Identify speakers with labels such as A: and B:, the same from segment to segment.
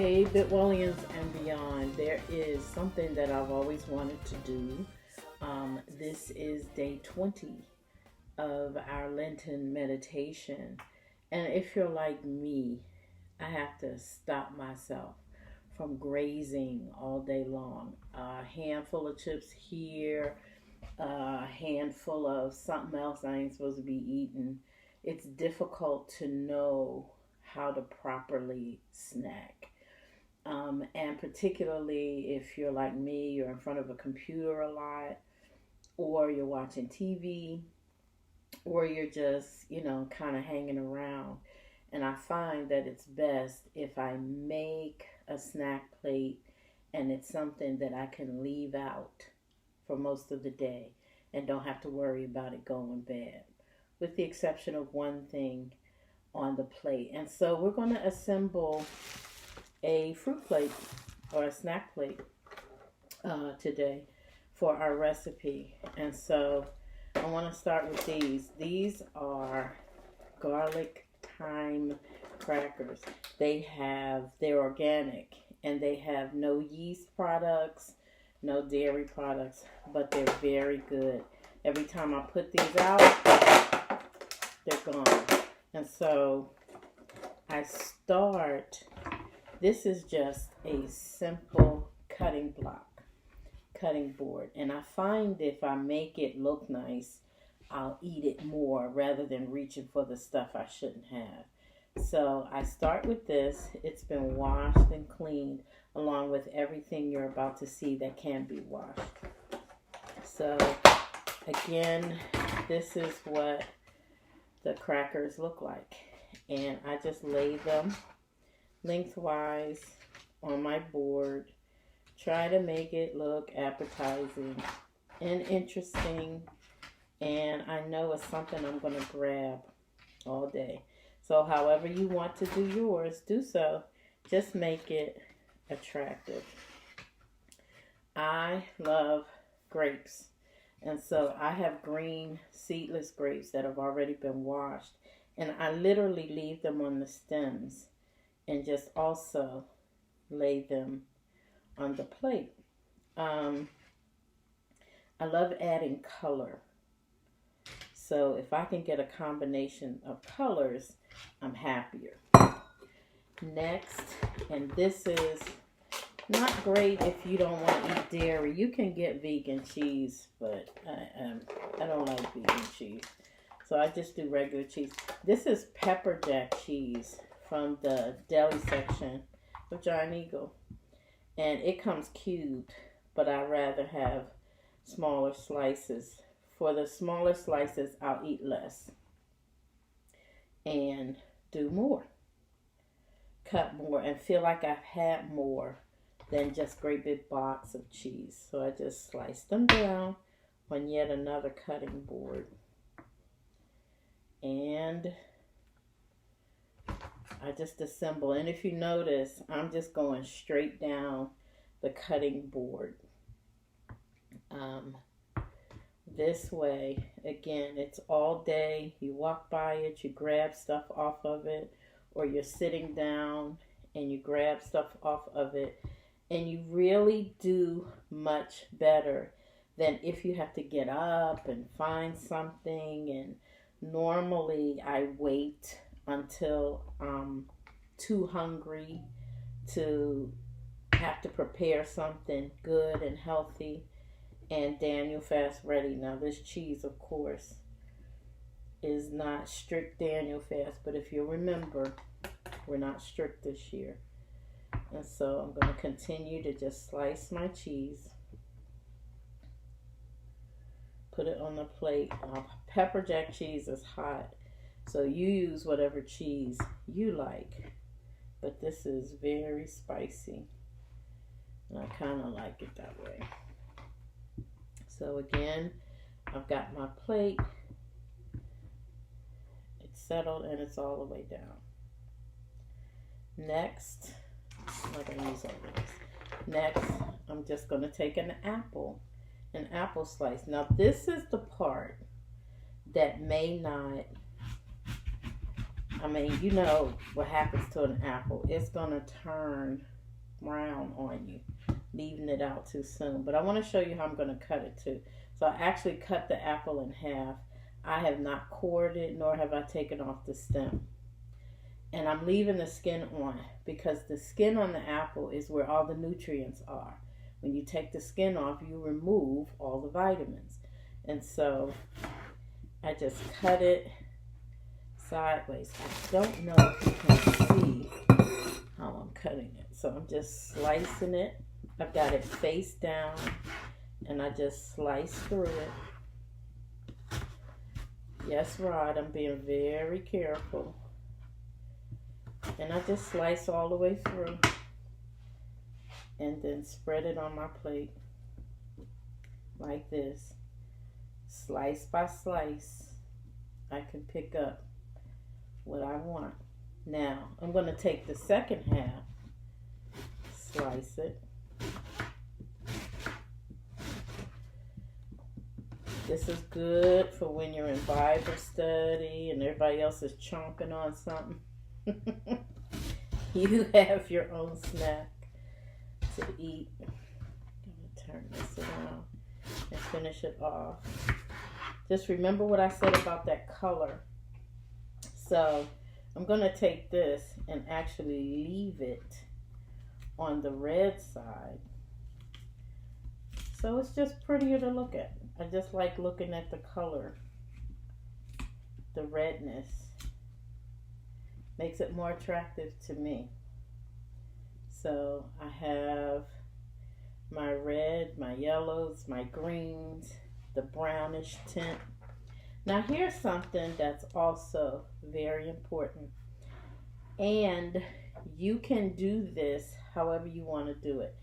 A: Hey, Bitwellians and beyond. There is something that I've always wanted to do. This is day 20 of our Lenten meditation. And if you're like me, I have to stop myself from grazing all day long. A handful of chips here, a handful of something else I ain't supposed to be eating. It's difficult to know how to properly snack. And particularly if you're like me, you're in front of a computer a lot, or you're watching TV, or you're just, kind of hanging around. And I find that it's best if I make a snack plate and it's something that I can leave out for most of the day and don't have to worry about it going bad, with the exception of one thing on the plate. And so we're going to assemble a fruit plate or a snack plate today for our recipe. And so I want to start with these. These are garlic thyme crackers. They're organic and they have no yeast products, no dairy products, but they're very good. Every time I put these out, they're gone. And so I start, this is just a simple cutting board. And I find if I make it look nice, I'll eat it more rather than reaching for the stuff I shouldn't have. So I start with this. It's been washed and cleaned along with everything you're about to see that can be washed. So again, this is what the crackers look like. And I just lay them lengthwise on my board. Try to make it look appetizing and interesting. And I know it's something I'm going to grab all day. So however you want to do yours, do so. Just make it attractive. I love grapes. And so I have green seedless grapes that have already been washed. And I literally leave them on the stems and just also lay them on the plate. I love adding color. So if I can get a combination of colors, I'm happier. Next, and this is not great if you don't want to eat dairy. You can get vegan cheese, but I don't like vegan cheese. So I just do regular cheese. This is pepper jack cheese from the deli section of Giant Eagle. And it comes cubed, but I rather have smaller slices. For the smaller slices, I'll eat less and do more. Cut more and feel like I've had more than just great big blocks of cheese. So I just slice them down on yet another cutting board. And I just assemble. And if you notice, I'm just going straight down the cutting board. This way, again, it's all day. You walk by it, you grab stuff off of it, or you're sitting down and you grab stuff off of it. And you really do much better than if you have to get up and find something. And normally I wait until I'm too hungry to have to prepare something good and healthy. And Daniel Fast Ready. Now this cheese, of course, is not strict Daniel Fast, but if you remember, we're not strict this year. And so I'm going to continue to just slice my cheese. Put it on the plate. Pepper jack cheese is hot, so you use whatever cheese you like. But this is very spicy, and I kind of like it that way. So again, I've got my plate. It's settled and it's all the way down. Next, I'm not going to use all this. Next, I'm just going to take an apple slice. Now this is the part that may not, you know what happens to an apple. It's going to turn on you, leaving it out too soon. But I want to show you how I'm going to cut it too. So I actually cut the apple in half. I have not cored it, nor have I taken off the stem. And I'm leaving the skin on because the skin on the apple is where all the nutrients are. When you take the skin off, you remove all the vitamins. And so I just cut it sideways. I don't know if you can see how I'm cutting it. So I'm just slicing it. I've got it face down and I just slice through it. Yes, Rod, I'm being very careful. And I just slice all the way through and then spread it on my plate like this. Slice by slice, I can pick up what I want. Now, I'm going to take the second half, slice it. This is good for when you're in Bible study and everybody else is chomping on something. You have your own snack to eat. I'm going to turn this around and finish it off. Just remember what I said about that color. So I'm going to take this and actually leave it on the red side. So it's just prettier to look at. I just like looking at the color, the redness. Makes it more attractive to me. So I have my red, my yellows, my greens, the brownish tint. Now here's something that's also very important. And you can do this however you want to do it.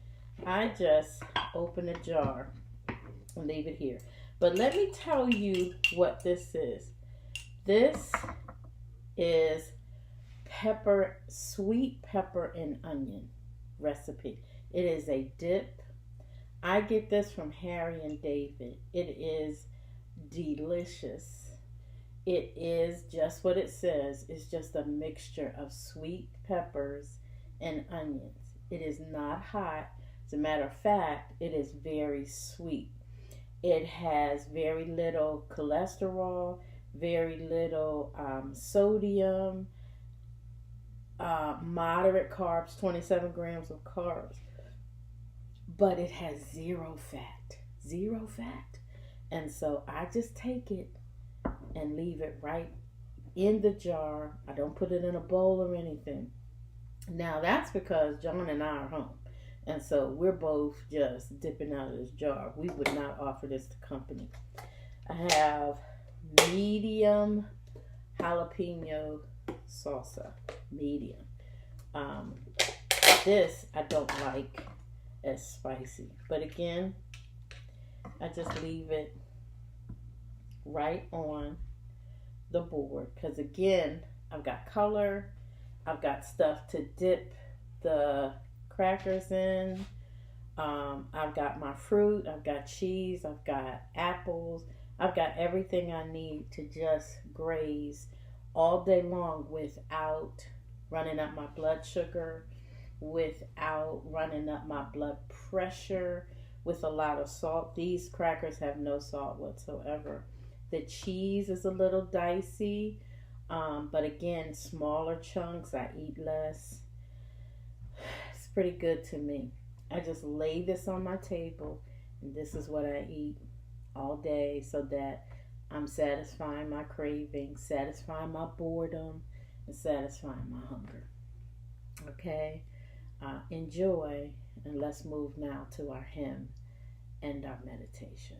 A: I just open a jar and leave it here. But let me tell you what this is. This is pepper, sweet pepper and onion recipe. It is a dip. I get this from Harry and David. It is delicious. It is just what it says. It's just a mixture of sweet peppers and onions. It is not hot. As a matter of fact, it is very sweet. It has very little cholesterol, very little sodium, moderate carbs, 27 grams of carbs. But it has zero fat. And so I just take it and leave it right in the jar. I don't put it in a bowl or anything. Now that's because John and I are home. And so we're both just dipping out of this jar. We would not offer this to company. I have medium jalapeno salsa. Medium. This I don't like as spicy. But again, I just leave it right on the board. Because again, I've got color. I've got stuff to dip the crackers in. I've got my fruit. I've got cheese. I've got apples. I've got everything I need to just graze all day long without running up my blood sugar, without running up my blood pressure, with a lot of salt. These crackers have no salt whatsoever. The cheese is a little dicey, but again, smaller chunks. I eat less. It's pretty good to me. I just lay this on my table, and this is what I eat all day so that I'm satisfying my cravings, satisfying my boredom, and satisfying my hunger. Okay? Enjoy, and let's move now to our hymn and our meditation.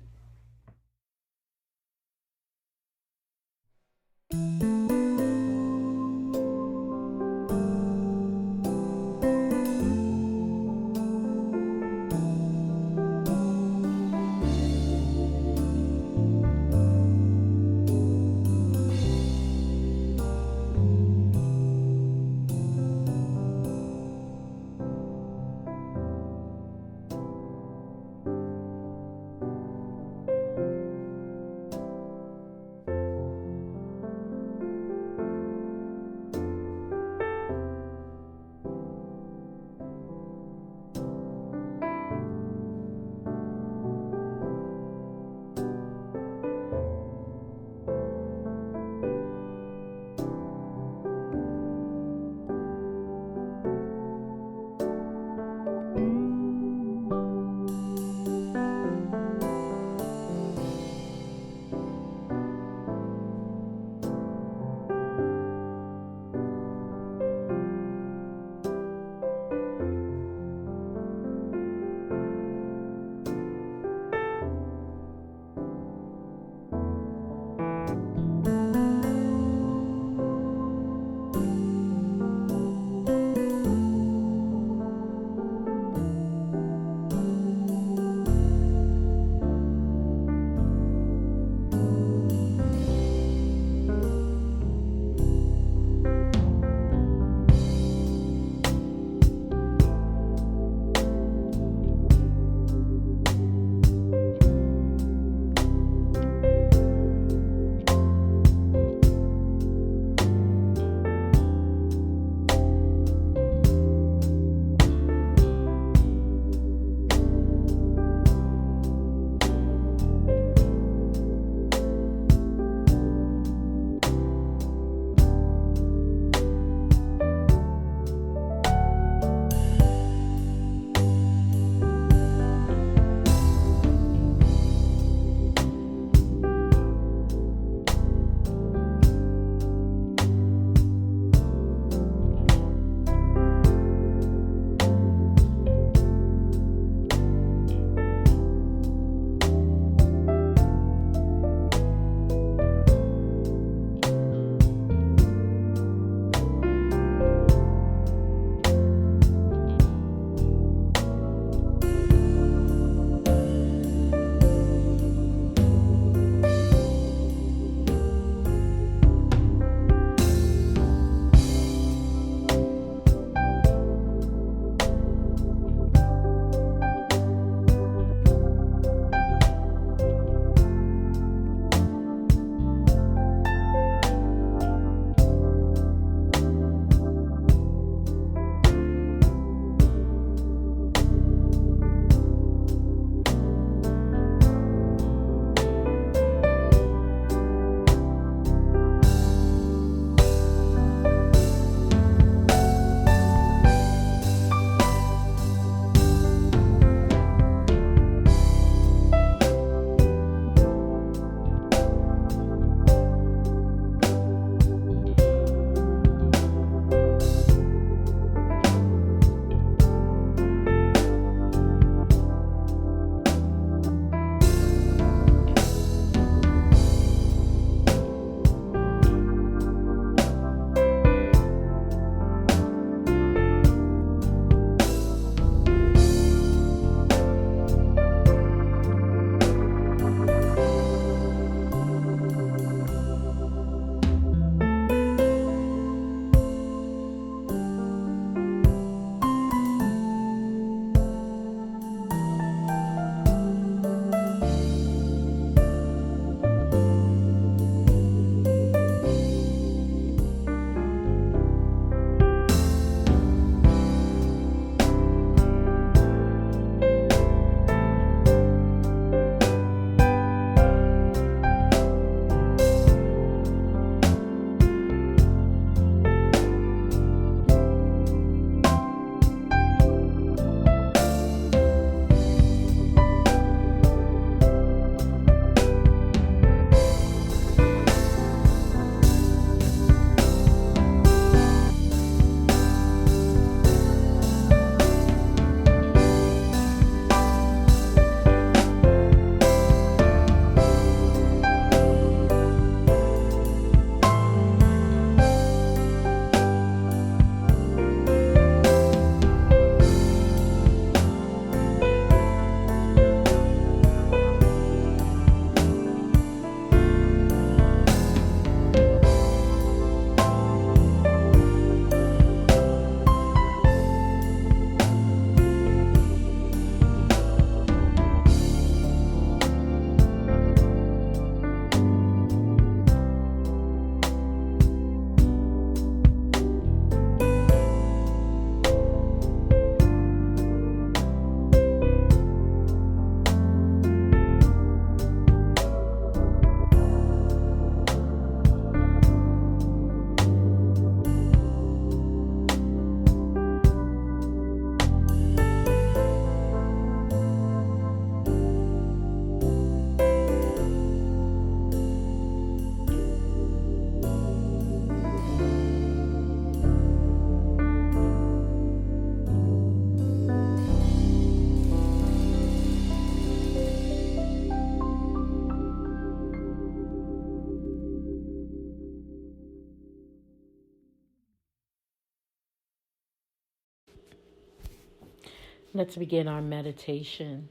A: Let's begin our meditation.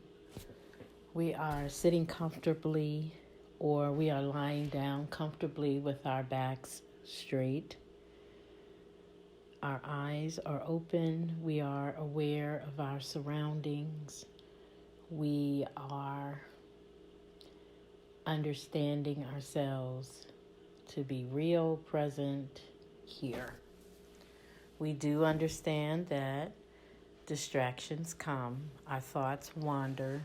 A: We are sitting comfortably, or we are lying down comfortably with our backs straight. Our eyes are open. We are aware of our surroundings. We are understanding ourselves to be real, present, here. We do understand that distractions come, our thoughts wander,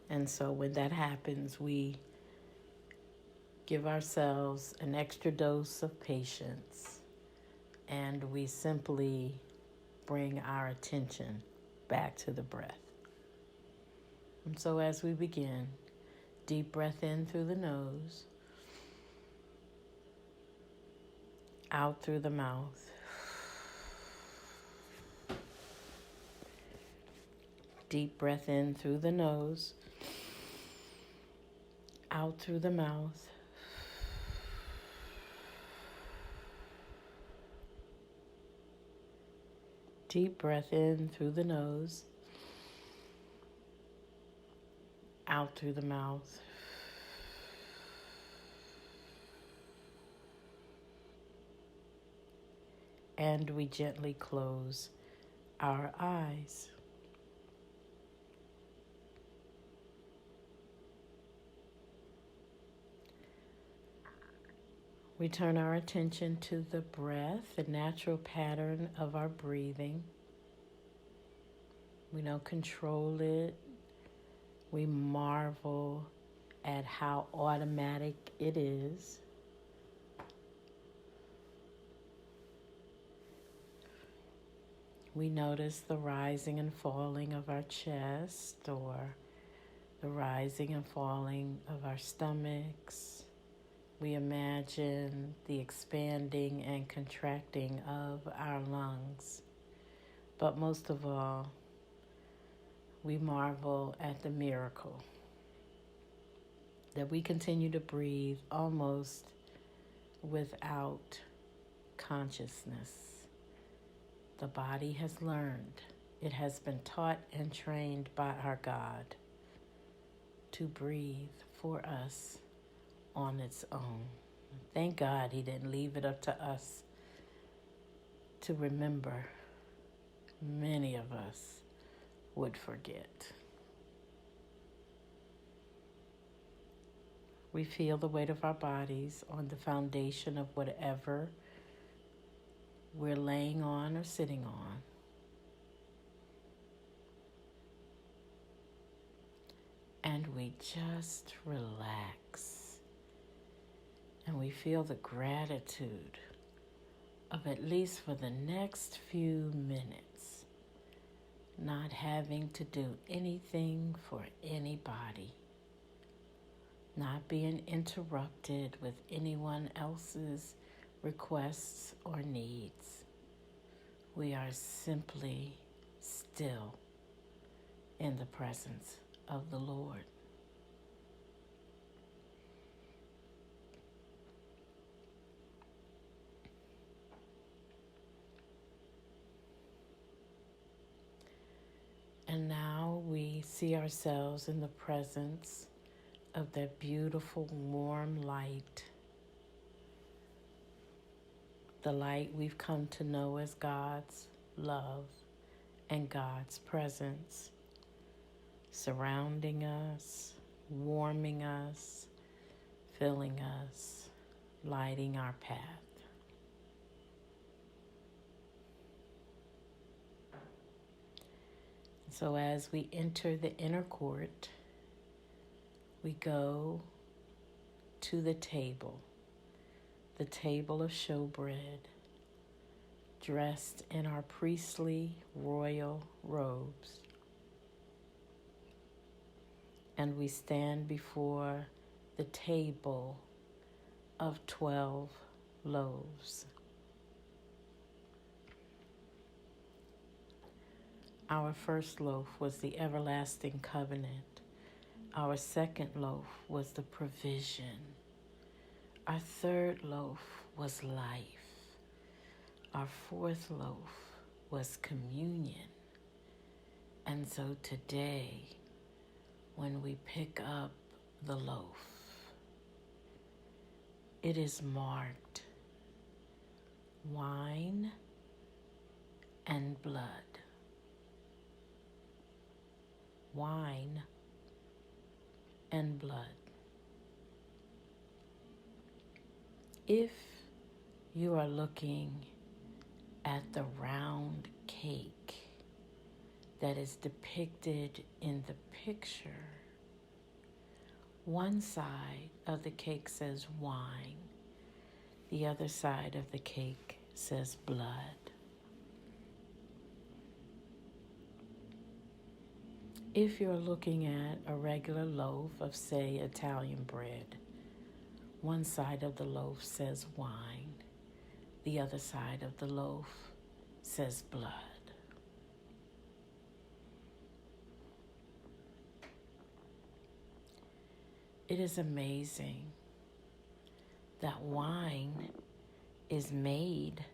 A: and so when that happens, we give ourselves an extra dose of patience, and we simply bring our attention back to the breath. And so as we begin, deep breath in through the nose, out through the mouth. Deep breath in through the nose, out through the mouth. Deep breath in through the nose, out through the mouth. And we gently close our eyes. We turn our attention to the breath, the natural pattern of our breathing. We don't control it. We marvel at how automatic it is. We notice the rising and falling of our chest, or the rising and falling of our stomachs. We imagine the expanding and contracting of our lungs. But most of all, we marvel at the miracle that we continue to breathe almost without consciousness. The body has learned, it has been taught and trained by our God to breathe for us on its own. Thank God He didn't leave it up to us to remember. Many of us would forget. We feel the weight of our bodies on the foundation of whatever we're laying on or sitting on. And we just relax. And we feel the gratitude of, at least for the next few minutes, not having to do anything for anybody, not being interrupted with anyone else's requests or needs. We are simply still in the presence of the Lord. And now we see ourselves in the presence of that beautiful warm light, the light we've come to know as God's love and God's presence, surrounding us, warming us, filling us, lighting our path. So as we enter the inner court, we go to the table of showbread, dressed in our priestly royal robes. And we stand before the table of 12 loaves. Our first loaf was the everlasting covenant. Our second loaf was the provision. Our third loaf was life. Our fourth loaf was communion. And so today, when we pick up the loaf, it is marked wine and blood. Wine and blood. If you are looking at the round cake that is depicted in the picture, one side of the cake says wine, the other side of the cake says blood. If you're looking at a regular loaf of, say, Italian bread, one side of the loaf says wine, the other side of the loaf says blood. It is amazing that wine is made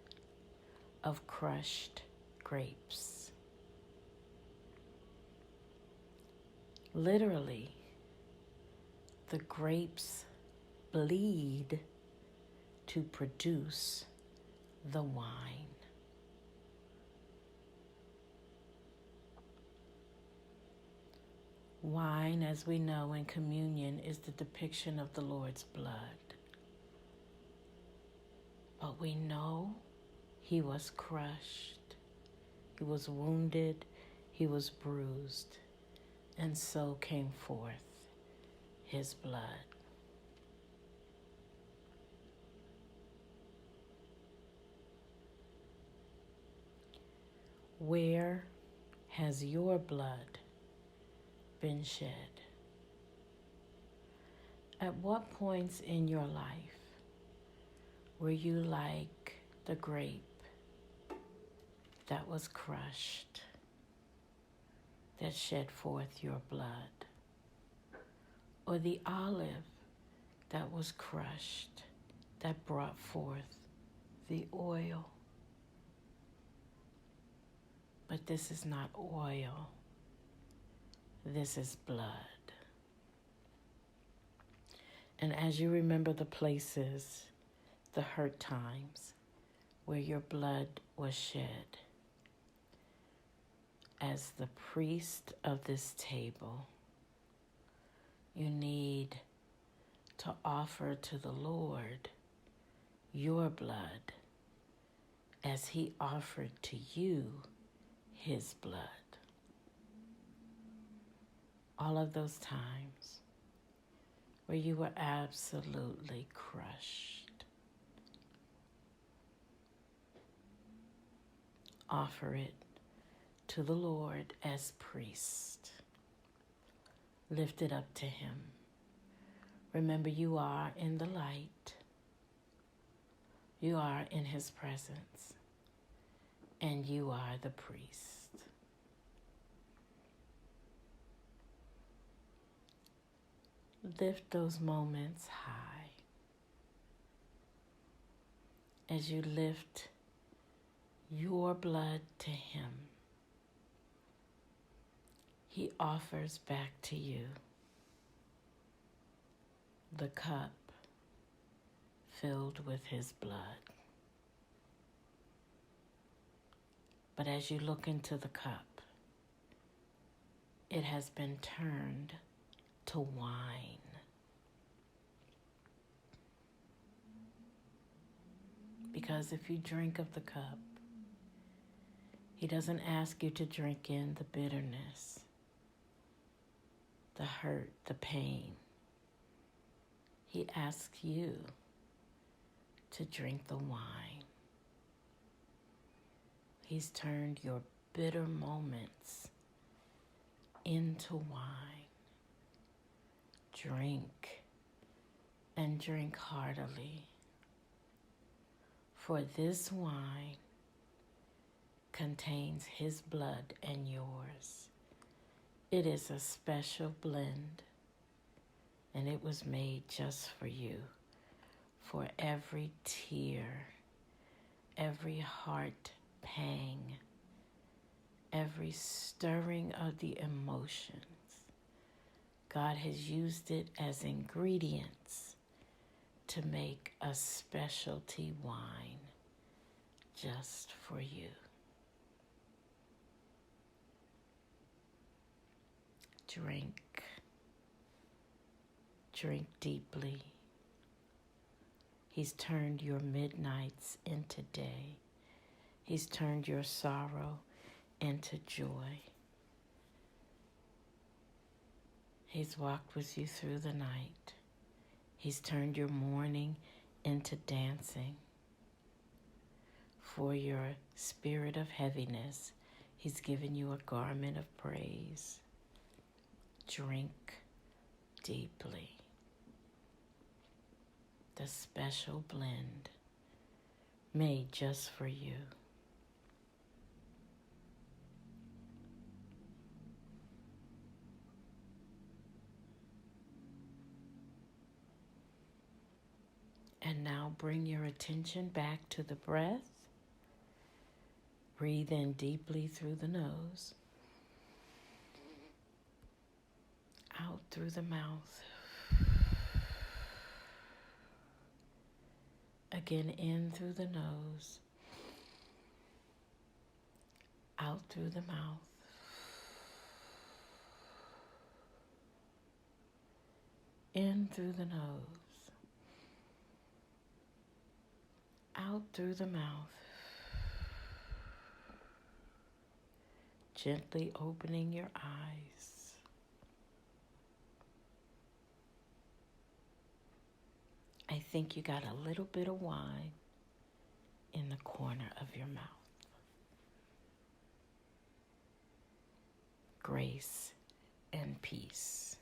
A: of crushed grapes. Literally, the grapes bleed to produce the wine. Wine, as we know in communion, is the depiction of the Lord's blood. But we know he was crushed, he was wounded, he was bruised, and so came forth his blood. Where has your blood been shed? At what points in your life were you like the grape that was crushed, that shed forth your blood? Or the olive that was crushed, that brought forth the oil? But this is not oil. This is blood. And as you remember the places, the hurt times where your blood was shed, as the priest of this table, you need to offer to the Lord your blood as he offered to you his blood. All of those times where you were absolutely crushed, offer it to the Lord as priest. Lift it up to him. Remember, you are in the light. You are in his presence. And you are the priest. Lift those moments high. As you lift your blood to him, he offers back to you the cup filled with his blood. But as you look into the cup, it has been turned to wine. Because if you drink of the cup, he doesn't ask you to drink in the bitterness, the hurt, the pain. He asks you to drink the wine. He's turned your bitter moments into wine. Drink, and drink heartily. For this wine contains his blood and yours. It is a special blend, and it was made just for you. For every tear, every heart pang, every stirring of the emotions. God has used it as ingredients to make a specialty wine just for you. Drink deeply. He's turned your midnights into day. He's turned your sorrow into joy. He's walked with you through the night. He's turned your mourning into dancing. For your spirit of heaviness, He's given you a garment of praise. Drink deeply. The special blend made just for you. And now bring your attention back to the breath. Breathe in deeply through the nose. Out through the mouth. Again, in through the nose. Out through the mouth. In through the nose. Out through the mouth. Gently opening your eyes. I think you got a little bit of wine in the corner of your mouth. Grace and peace.